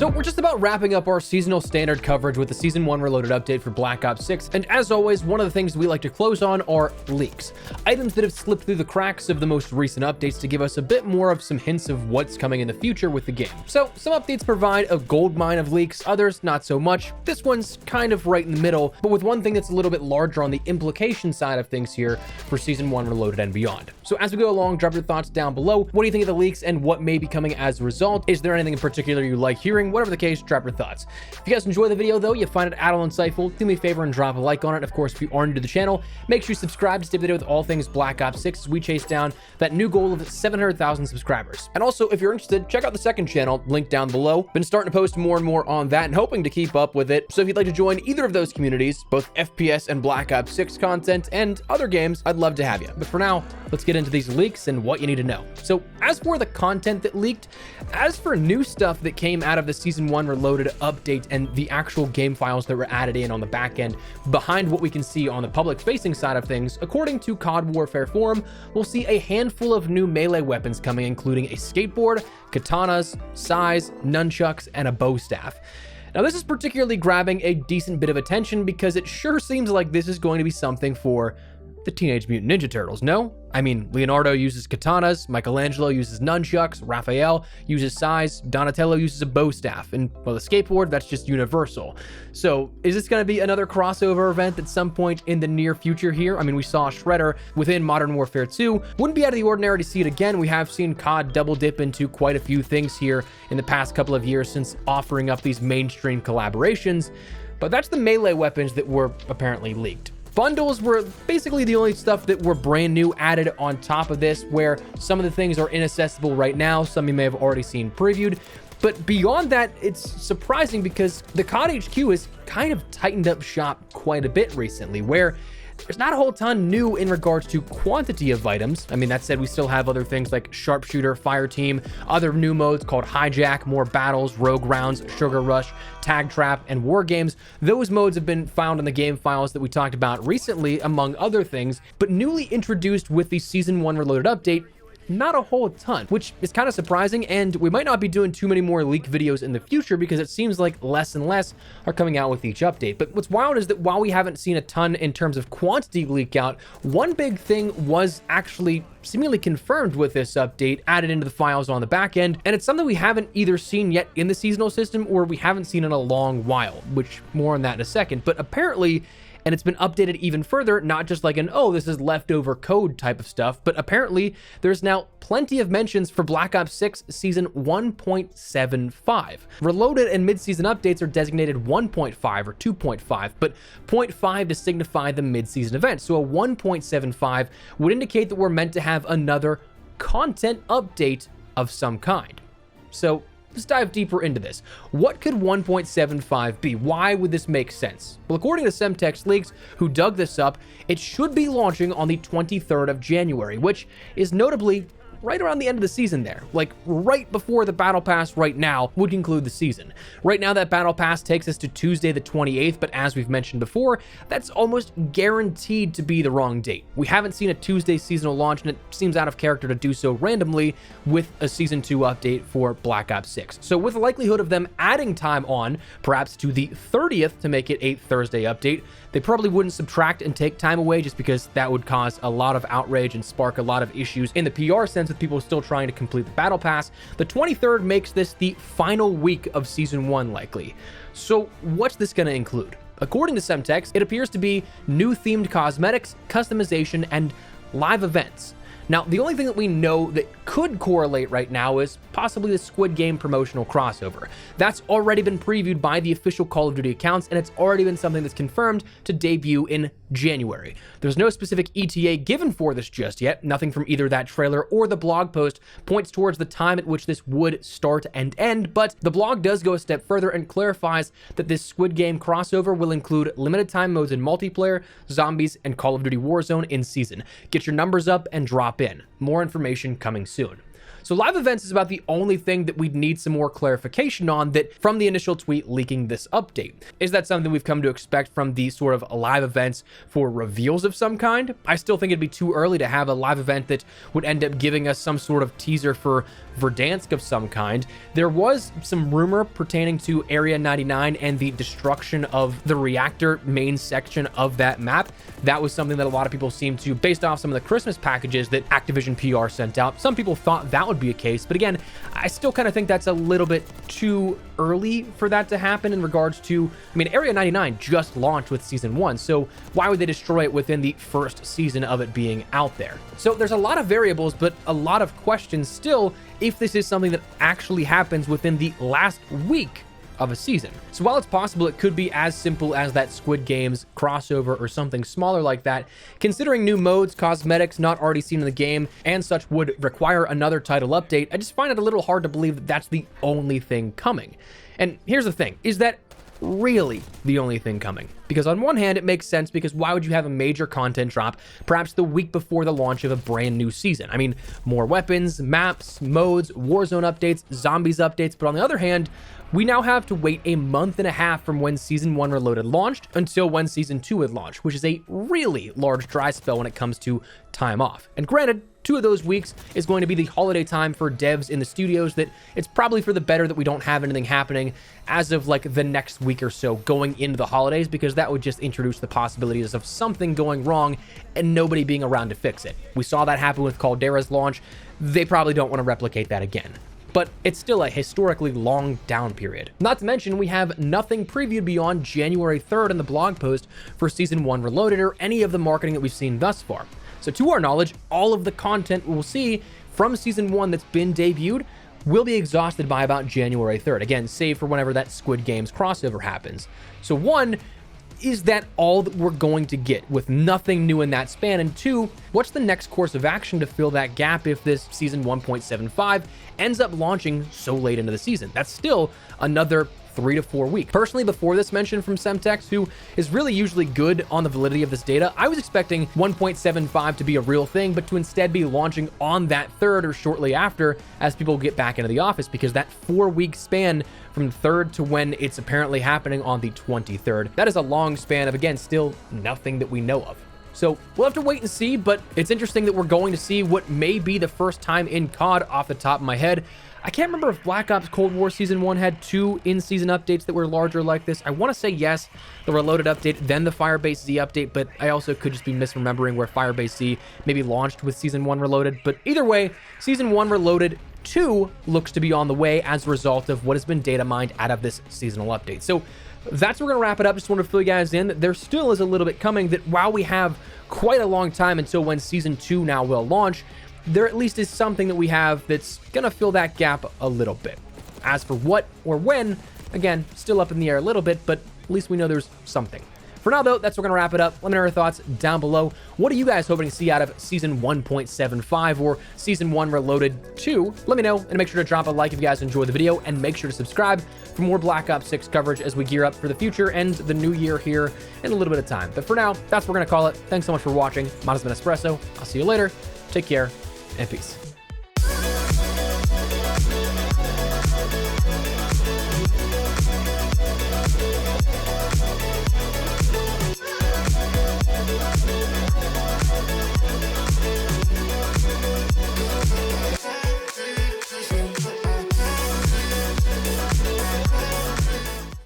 So we're just about wrapping up our seasonal standard coverage with the Season 1 Reloaded update for Black Ops 6, and as always, one of the things we like to close on are leaks. Items that have slipped through the cracks of the most recent updates to give us a bit more of some hints of what's coming in the future with the game. So some updates provide a goldmine of leaks, others not so much. This one's kind of right in the middle, but with one thing that's a little bit larger on the implication side of things here for Season 1 Reloaded and beyond. So as we go along, drop your thoughts down below. What do you think of the leaks and what may be coming as a result? Is there anything in particular you like hearing? Whatever the case, drop your thoughts. If you guys enjoy the video though, you find it at all insightful, do me a favor and drop a like on it. Of course, if you are new to the channel, make sure you subscribe to stay up to date with all things Black Ops 6 as we chase down that new goal of 700,000 subscribers. And also, if you're interested, check out the second channel, link down below. Been starting to post more and more on that and hoping to keep up with it. So if you'd like to join either of those communities, both FPS and Black Ops 6 content and other games, I'd love to have you. But for now, let's get into these leaks and what you need to know. So as for the content that leaked, as for new stuff that came out of the Season 1 Reloaded update and the actual game files that were added in on the back end behind what we can see on the public facing side of things, according to COD Warfare Forum, we'll see a handful of new melee weapons coming, including a skateboard, katanas, sais, nunchucks, and a bow staff. Now, this is particularly grabbing a decent bit of attention because it sure seems like this is going to be something for the Teenage Mutant Ninja Turtles, no? I mean, Leonardo uses katanas, Michelangelo uses nunchucks, Raphael uses sais, Donatello uses a bow staff, and, well, the skateboard, that's just universal. So, is this gonna be another crossover event at some point in the near future here? I mean, we saw Shredder within Modern Warfare 2. Wouldn't be out of the ordinary to see it again. We have seen COD double dip into quite a few things here in the past couple of years since offering up these mainstream collaborations, but that's the melee weapons that were apparently leaked. Bundles were basically the only stuff that were brand new added on top of this, where some of the things are inaccessible right now, some you may have already seen previewed. But beyond that, it's surprising because the COD HQ has kind of tightened up shop quite a bit recently, where there's not a whole ton new in regards to quantity of items. I mean, that said, we still have other things like Sharpshooter, Fire Team, other new modes called Hijack, more battles, Rogue Rounds, Sugar Rush, Tag Trap, and War Games. Those modes have been found in the game files that we talked about recently, among other things, but newly introduced with the Season 1 Reloaded update, not a whole ton, which is kind of surprising, and we might not be doing too many more leak videos in the future because it seems like less and less are coming out with each update. But what's wild is that while we haven't seen a ton in terms of quantity leak out, one big thing was actually seemingly confirmed with this update added into the files on the back end, and it's something we haven't either seen yet in the seasonal system or we haven't seen in a long while, which more on that in a second. But apparently, and it's been updated even further, not just like an, oh, this is leftover code type of stuff, but apparently there's now plenty of mentions for Black Ops 6 Season 1.75. Reloaded and mid-season updates are designated 1.5 or 2.5, but 0.5 to signify the mid-season event. So a 1.75 would indicate that we're meant to have another content update of some kind. So let's dive deeper into this. What could 1.75 be? Why would this make sense? Well, according to Semtex Leaks, who dug this up, it should be launching on the 23rd of January, which is notably right around the end of the season there, like right before the Battle Pass right now would conclude the season. Right now, that Battle Pass takes us to Tuesday the 28th, but as we've mentioned before, that's almost guaranteed to be the wrong date. We haven't seen a Tuesday seasonal launch, and it seems out of character to do so randomly with a Season 2 update for Black Ops 6. So with the likelihood of them adding time on, perhaps to the 30th to make it a Thursday update, they probably wouldn't subtract and take time away just because that would cause a lot of outrage and spark a lot of issues in the PR sense with people still trying to complete the Battle Pass. The 23rd makes this the final week of Season 1 likely. So what's this going to include? According to Semtex, it appears to be new themed cosmetics, customization, and live events. Now, the only thing that we know that could correlate right now is possibly the Squid Game promotional crossover. That's already been previewed by the official Call of Duty accounts, and it's already been something that's confirmed to debut in January. There's no specific ETA given for this just yet. Nothing from either that trailer or the blog post points towards the time at which this would start and end, but the blog does go a step further and clarifies that this Squid Game crossover will include limited time modes in multiplayer, zombies, and Call of Duty Warzone in season. Get your numbers up and drop in. More information coming soon. So live events is about the only thing that we'd need some more clarification on that from the initial tweet leaking this update. Is that something we've come to expect from these sort of live events for reveals of some kind? I still think it'd be too early to have a live event that would end up giving us some sort of teaser for Verdansk of some kind. There was some rumor pertaining to Area 99 and the destruction of the reactor main section of that map. That was something that a lot of people seemed to, based off some of the Christmas packages that Activision PR sent out, some people thought that would be a case. But again, I still kind of think that's a little bit too early for that to happen in regards to, I mean, Area 99 just launched with Season 1, so why would they destroy it within the first season of it being out there? So there's a lot of variables, but a lot of questions still if this is something that actually happens within the last week of a season. So while it's possible it could be as simple as that Squid Games crossover or something smaller like that, considering new modes, cosmetics not already seen in the game, and such would require another title update, I just find it a little hard to believe that that's the only thing coming. And here's the thing, is that really the only thing coming? Because on one hand, it makes sense because why would you have a major content drop perhaps the week before the launch of a brand new season? I mean, more weapons, maps, modes, Warzone updates, zombies updates, but on the other hand, we now have to wait a month and a half from when Season 1 Reloaded launched until when Season 2 would launch, which is a really large dry spell when it comes to time off. And granted, 2 of those weeks is going to be the holiday time for devs in the studios that it's probably for the better that we don't have anything happening as of like the next week or so going into the holidays, because that would just introduce the possibilities of something going wrong and nobody being around to fix it. We saw that happen with Caldera's launch. They probably don't want to replicate that again. But it's still a historically long down period. Not to mention, we have nothing previewed beyond January 3rd in the blog post for Season 1 Reloaded or any of the marketing that we've seen thus far. So to our knowledge, all of the content we'll see from Season 1 that's been debuted will be exhausted by about January 3rd. Again, save for whenever that Squid Games crossover happens. So 1, is that all that we're going to get with nothing new in that span? And 2, what's the next course of action to fill that gap if this Season 1.75 ends up launching so late into the season? That's still another 3 to 4 weeks. Personally, before this mention from Semtex, who is really usually good on the validity of this data, I was expecting 1.75 to be a real thing, but to instead be launching on that 3rd or shortly after as people get back into the office, because that 4-week span from 3rd to when it's apparently happening on the 23rd, that is a long span of, again, still nothing that we know of. So we'll have to wait and see, but it's interesting that we're going to see what may be the first time in COD off the top of my head. I can't remember if Black Ops Cold War Season 1 had 2 in-season updates that were larger like this. I want to say yes, the Reloaded update, then the Firebase Z update, but I also could just be misremembering where Firebase Z maybe launched with Season 1 Reloaded. But either way, Season 1 Reloaded 2 looks to be on the way as a result of what has been data mined out of this seasonal update. So that's where we're going to wrap it up. Just want to fill you guys in that there still is a little bit coming, that while we have quite a long time until when Season 2 now will launch, there at least is something that we have that's going to fill that gap a little bit. As for what or when, again, still up in the air a little bit, but at least we know there's something. For now, though, that's where we're going to wrap it up. Let me know your thoughts down below. What are you guys hoping to see out of Season 1.75 or Season 1 Reloaded 2? Let me know, and make sure to drop a like if you guys enjoyed the video, and make sure to subscribe for more Black Ops 6 coverage as we gear up for the future and the new year here in a little bit of time. But for now, that's what we're going to call it. Thanks so much for watching. Mine has been Espresso. I'll see you later. Take care, and peace.